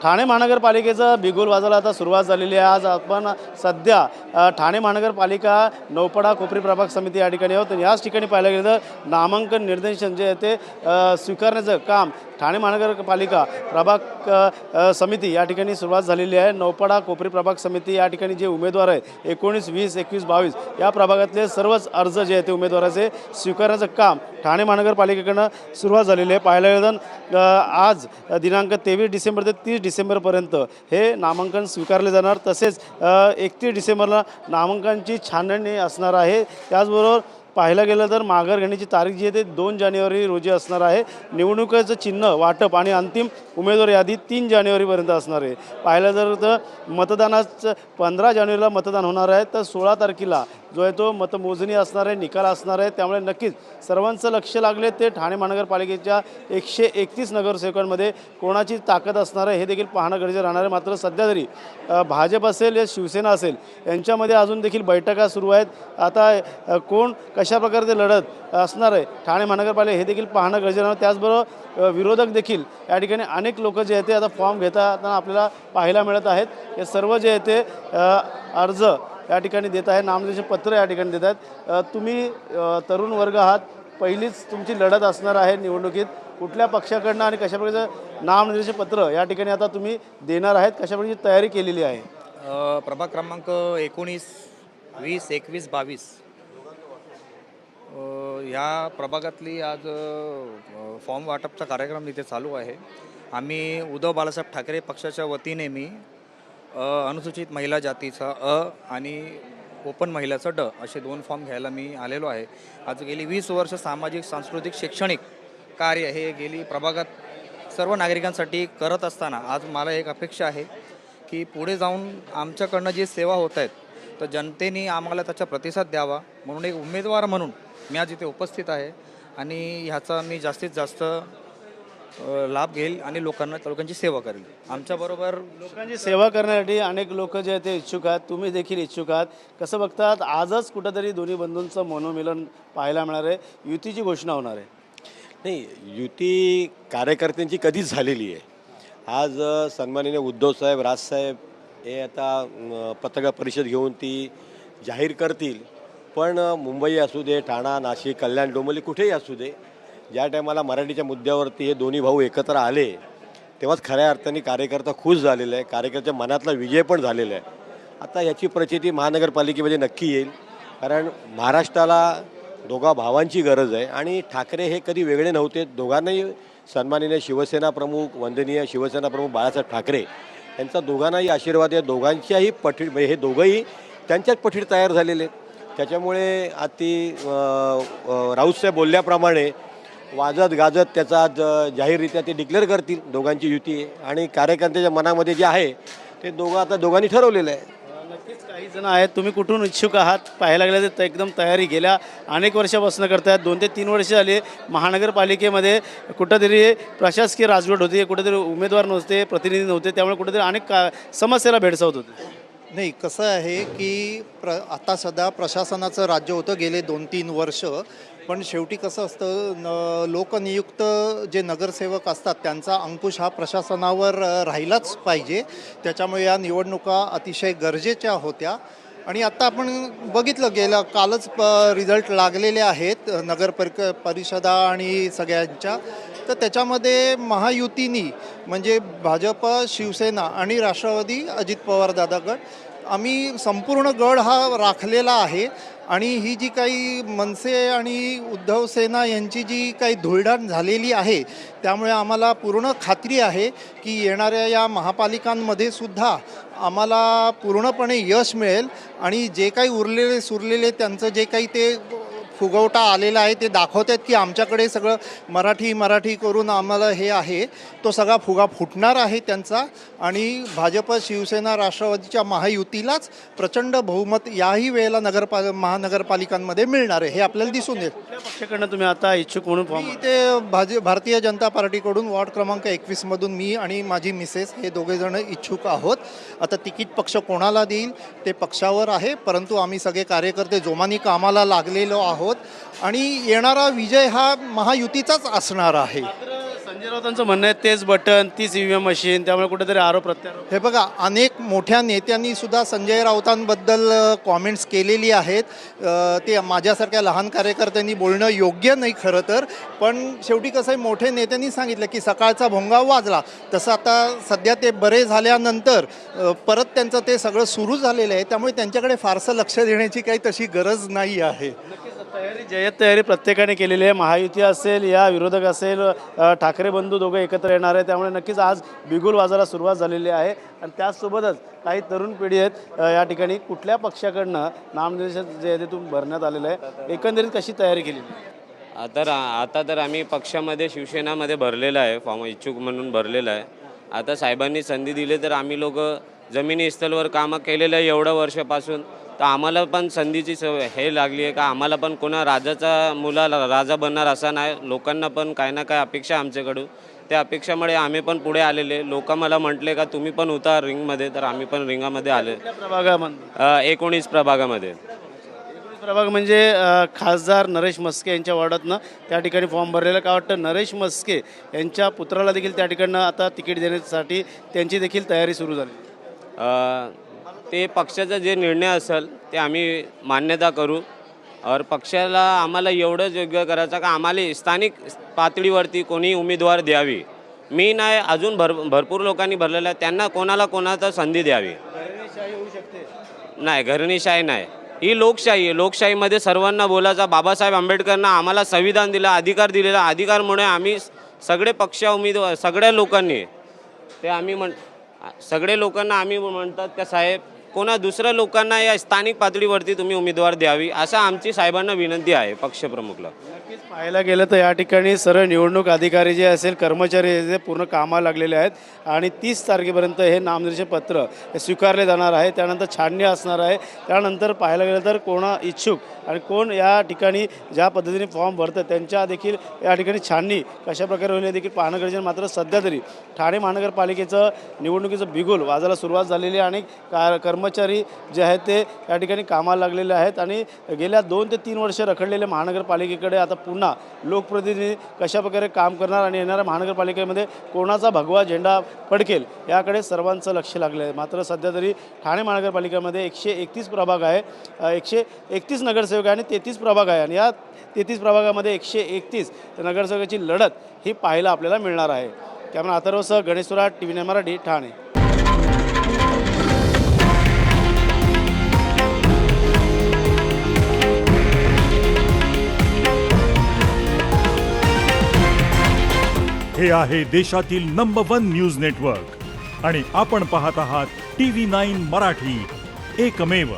ठाणे महानगरपालिकेचं बिगुल वाजायला आता सुरुवात झालेली आहे। आज आपण सध्या ठाणे महानगरपालिका नौपडा कोपरी प्रभाग समिती या ठिकाणी आहोत। याच ठिकाणी पाहायला गेलं तर नामांकन निर्देशन जे आहे ते स्वीकारण्याचं काम ठाणे महानगरपालिका प्रभाग समिती या ठिकाणी सुरुवात झालेली आहे। नौपडा कोपरी प्रभाग समिती या ठिकाणी जे उमेदवार आहेत 19, 20, 21, 22 या प्रभागातले सर्वच अर्ज जे आहेत ते उमेदवाराचे स्वीकारण्याचं काम ठाणे महानगरपालिकेकडून सुरुवात झालेली आहे। पाहायला गेलं तर आज दिनांक 23 डिसेंबर ते 30 डिसेंबरपर्यंत हे नामांकन स्वीकारले जाणार। तसेच 31 डिसेंबरला नामांकनाची छाननी असणार आहे। त्याचबरोबर पाहायला गेलं तर माघार घेण्याची तारीख जी आहे ते 2 जानेवारी रोजी असणार आहे। निवडणुकीचं चिन्ह वाटप आणि अंतिम उमेदवार यादी 3 जानेवारीपर्यंत असणार आहे। पाहिलं तर मतदानाचं 15 जानेवारीला मतदान होणार आहे, तर 16 तारखेला जो आहे तो मतमोजणी असणार आहे, निकाल असणार आहे। त्यामुळे नक्कीच सर्वांचं लक्ष लागले ते ठाणे महानगरपालिकेच्या 131 नगरसेवकांमध्ये कोणाची ताकद असणार आहे हे देखील पाहणं गरजेचं राहणार आहे। मात्र सध्या तरी भाजप असेल या शिवसेना असेल यांच्यामध्ये अजून देखील बैठका सुरू आहेत। आता कोण कशा प्रकारे लढत असणार आहे ठाणे महानगरपालिका हे देखील पाहणं गरजेचं आहे। त्याचबरोबर विरोधक देखील या ठिकाणी अनेक लोक जे आहेत ते आता फॉर्म घेताना आपल्याला पाहायला मिळत आहेत। हे सर्व जे आहे ते अर्ज या ठिकाणी देत आहे, नामनिर्देशन पत्र या ठिकाणी देत आहेत। तुम्ही तरुण वर्ग आहात, पहिलीच तुमची लढत असणार आहे निवडणुकीत। कुठल्या पक्षाकडनं आणि कशा प्रकारचं नामनिर्देशन पत्र या ठिकाणी आता तुम्ही देणार आहेत, कशा प्रकारची तयारी केलेली आहे? प्रभाग क्रमांक 19, 20, 21, 22 ह्या प्रभागातली आज फॉर्म वाटपचा कार्यक्रम इथे चालू आहे। आम्ही उद्धव बाळासाहेब ठाकरे पक्षाच्या वतीने मी अनुसूचित महिला जातीचा आणि ओपन महिलाचा ड असे 2 फॉर्म घ्यायला मी आलेलो आहे। आज गेली 20 वर्ष सामाजिक, सांस्कृतिक, शैक्षणिक कार्य हे गेली प्रभागात सर्व नागरिकांसाठी करत असताना आज मला एक अपेक्षा आहे की पुढे जाऊन आमच्याकडनं जी सेवा होत आहेत तर जनतेने आम्हाला त्याचा प्रतिसाद द्यावा, म्हणून एक उमेदवार म्हणून मी आज इथे उपस्थित आहे आणि ह्याचा मी जास्तीत जास्त लाभ घेईल आणि लोकांची सेवा करेल। आमच्याबरोबर लोकांची सेवा करण्यासाठी अनेक लोक जे आहेत ते इच्छुक आहेत, तुम्ही देखील इच्छुक आहात। कसं बघतात, आजच कुठंतरी दोन्ही बंधूंचं मनोमिलन पाहायला मिळणार आहे, युतीची घोषणा होणार आहे? नाही, युती कार्यकर्त्यांची कधीच झालेली आहे। आज सन्माननीय उद्धवसाहेब, राजसाहेब हे आता पत्रकार परिषद घेऊन ती जाहीर करतील, पण मुंबई असू दे, ठाणा, नाशिक, कल्याण, डोंबिवली कुठेही असू दे, ज्या टायमाला मराठीच्या मुद्द्यावरती हे दोन्ही भाऊ एकत्र आले तेव्हाच खऱ्या अर्थाने कार्यकर्ता खुश झालेला आहे, कार्यकर्त्याच्या मनातला विजय पण झालेला आहे। आता याची प्रचिती महानगरपालिकेमध्ये नक्की येईल, कारण महाराष्ट्राला दोघा भावांची गरज आहे आणि ठाकरे हे कधी वेगळे नव्हते। दोघांनाही सन्माननीय शिवसेना प्रमुख, वंदनीय शिवसेना प्रमुख बाळासाहेब ठाकरे यांचा दोघांनाही आशीर्वाद आहे। दोघांच्याही पठीत हे दोघंही त्यांच्याच पठीत तयार झालेले आहेत। त्याच्यामुळे आज ती राऊतसाहेब बोलल्याप्रमाणे वाजत गाजत त्याचा आज जाहीररित्या ते डिक्लेअर करतील दोघांची युती आहे आणि कार्यकर्त्याच्या मनामध्ये जे आहे ते दोघांनी ठरवलेलं आहे। नक्कीच काही जण आहेत, तुम्ही कुठून इच्छुक आहात? पाहायला गेलं तर एकदम तयारी गेल्या अनेक वर्षापासून करतायत। 2 ते 3 वर्ष झाली महानगरपालिकेमध्ये कुठंतरी प्रशासकीय राजवट होती, कुठेतरी उमेदवार नव्हते, प्रतिनिधी नव्हते, त्यामुळे कुठेतरी अनेक समस्येला भेडसावत होते। नाही, कसं आहे की आता सध्या प्रशासनाचं राज्य होतं गेले 2-3 वर्ष, पण शेवटी कसं असतं, लोकनियुक्त जे नगरसेवक असतात त्यांचा अंकुश हा प्रशासनावर राहिलाच पाहिजे। त्याच्यामुळे या निवडणुका अतिशय गरजेच्या होत्या आणि आता आपण बघितलं गेलं कालच रिझल्ट लागलेले आहेत नगर परिषदा आणि सगळ्यांच्या, तर त्याच्यामध्ये महायुतीनी म्हणजे भाजप, शिवसेना आणि राष्ट्रवादी, अजित पवार दादा गट, आम्ही संपूर्ण गड हा राखलेला आहे आणि ही जी काही मनसे आणि उद्धव सेना यांची जी काही धुळदाण झालेली आहे त्यामुळे आम्हाला पूर्ण खात्री आहे की येणाऱ्या या महापालिकांमध्ये सुद्धा आम्हाला पूर्णपणे यश मिळेल आणि जे काही उरलेले सुरलेले त्यांचं जे काही ते फुगवटा आलेला आहे ते दाखवत आहेत की आमच्याकडे सगळं मराठी करून आम्हाला हे आहे, तो सगळा फुगा फुटणार आहे त्यांचा आणि भाजप, शिवसेना, राष्ट्रवादीच्या महायुतीलाच प्रचंड बहुमत याही वेळेला महानगरपालिकांमध्ये मिळणार आहे, हे आपल्याला दिसून येईल। कुठल्या पक्षाकडनं तुम्ही आता इच्छुक म्हणून फॉर्म? इथे भारतीय जनता पार्टीकडून वॉर्ड क्रमांक 21 मधून मी आणि माझी मिसेस हे दोघेजण इच्छुक आहोत। आता तिकीट पक्ष कोणाला देईल ते पक्षावर आहे, परंतु आम्ही सगळे कार्यकर्ते जोमाने कामाला लागलेलो आहोत आणि येणारा विजय हा महायुतीचाच असणार आहे। संजय राऊतांचं म्हणणं आहे तेच बटन तीच ईव्हीएम मशीन, त्यामुळे कुठेतरी आरोप प्रत्यारोप. हे बघा, अनेक मोठ्या नेत्यांनी सुद्धा संजय राऊतांबद्दल कॉमेंट्स केलेली आहेत. ते माझ्यासारख्या लहान कार्यकर्त्यांनी बोलणं योग्य नाही खरं तर, पण शेवटी कसं आहे, मोठे नेत्यांनी सांगितलं की सकाळचा भोंगा वाजला. तसं आता सध्या ते बरे झाल्यानंतर परत त्यांचं ते सगळं सुरू झालेलं आहे, त्यामुळे त्यांच्याकडे फारसं लक्ष देण्याची काही तशी गरज नाही आहे. तयारी जय्यत तयारी प्रत्येकाने केलेली आहे. महायुती असेल या विरोधक असेल, ठाकरे बंधू दोघं एकत्र येणार आहे, त्यामुळे नक्कीच आज बिगुल वाजायला सुरुवात झालेली आहे. आणि त्याचसोबतच काही तरुण पिढी आहेत या ठिकाणी. कुठल्या पक्षाकडनं नामनिर्देशन जे आहे ते तुम्ही भरण्यात आलेलं आहे, एकंदरीत कशी तयारी केली? आता तर आम्ही पक्षामध्ये शिवसेनामध्ये भरलेला आहे, फॉर्म इच्छुक म्हणून भरलेला आहे. आता साहेबांनी संधी दिली तर आम्ही लोक जमिनी स्थलवर कामं केलेलं आहे एवढ्या वर्षापासून, तर आम्हाला पण संधीची हे लागली आहे का आम्हाला पण कोणा राजाचा मुलाला राजा बनणार असा नाही. लोकांना पण काही ना काही अपेक्षा आमच्याकडून, त्या अपेक्षामुळे आम्ही पण पुढे आलेले. लोक मला म्हटले का तुम्ही पण होता रिंगमध्ये, तर आम्ही पण रिंगामध्ये आले. प्रभागामध्ये 19 प्रभागामध्ये. प्रभाग म्हणजे खासदार नरेश म्हस्के यांच्या वॉर्डातनं त्या ठिकाणी फॉर्म भरलेला. का वाटतं नरेश म्हस्के यांच्या पुत्राला देखील त्या ठिकाणं आता तिकीट देण्यासाठी त्यांची देखील तयारी सुरू झाली. ते पक्षाचा जे निर्णय असेल ते आम्ही मान्यता करू. और पक्षाला आम्हाला एवढंच योग्य करायचं का आम्हाला स्थानिक पातळीवरती कोणी उमेदवार द्यावी. मी नाही, अजून भरपूर लोकांनी भरलेलं आहे, त्यांना कोणाला कोणाचा संधी द्यावी. नाही, घराणेशाही नाही, ही लोकशाही आहे. लोकशाहीमध्ये सर्वांना बोलायचा. बाबासाहेब आंबेडकरनं आम्हाला संविधान दिलं, अधिकार दिलेला. अधिकारमुळे आम्ही सगळे पक्ष उमेदवार सगळ्या लोकांनी ते आम्ही सगळे लोकांना आम्ही म्हणतात का साहेब कोणा दुसऱ्या लोकांना या स्थानिक पातळीवरती तुम्ही उमेदवार द्यावी, असं आमची साहेबांना विनंती आहे पक्षप्रमुखला. नक्कीच पाहायला गेलं तर या ठिकाणी सरळ निवडणूक अधिकारी जे असेल, कर्मचारी जे पूर्ण कामाला लागलेले आहेत. आणि 30 तारखेपर्यंत हे नामनिर्देशन पत्र स्वीकारले जाणार आहे. त्यानंतर छाननी असणार आहे. त्यानंतर पाहायला गेलं तर कोण इच्छुक आणि कोण या ठिकाणी ज्या पद्धतीने फॉर्म भरतं त्यांच्या देखील या ठिकाणी छाननी कशाप्रकारे होईल हे देखील पाहणं गरजेचं. मात्र सध्या तरी ठाणे महानगरपालिकेचं निवडणुकीचं बिगुल वाजायला सुरुवात झालेली आहे. आणि कर्मचारी जे आहेत ते या ठिकाणी कामाला लागलेले आहेत. आणि गेल्या 2 ते 3 वर्ष रखडलेल्या महानगरपालिकेकडे आता पुन्हा लोकप्रतिनिधी कशाप्रकारे काम करणार आणि येणाऱ्या महानगरपालिकेमध्ये कोणाचा भगवा झेंडा फडकेल याकडे सर्वांचं लक्ष लागलं आहे. मात्र सध्या तरी ठाणे महानगरपालिकेमध्ये 131 प्रभाग आहे, 131 नगरसेवक आहे आणि 33 प्रभाग आहे. आणि या 33 प्रभागामध्ये 131 नगरसेवकाची लढत ही पाहायला आपल्याला मिळणार आहे. कॅमेरा अथर्वसह गणेश सुराट, TV9 मराठी, ठाणे. हे आहे देशातील नंबर 1 न्यूज नेटवर्क आणि आपण पाहत आहात TV9 मराठी, एकमेव.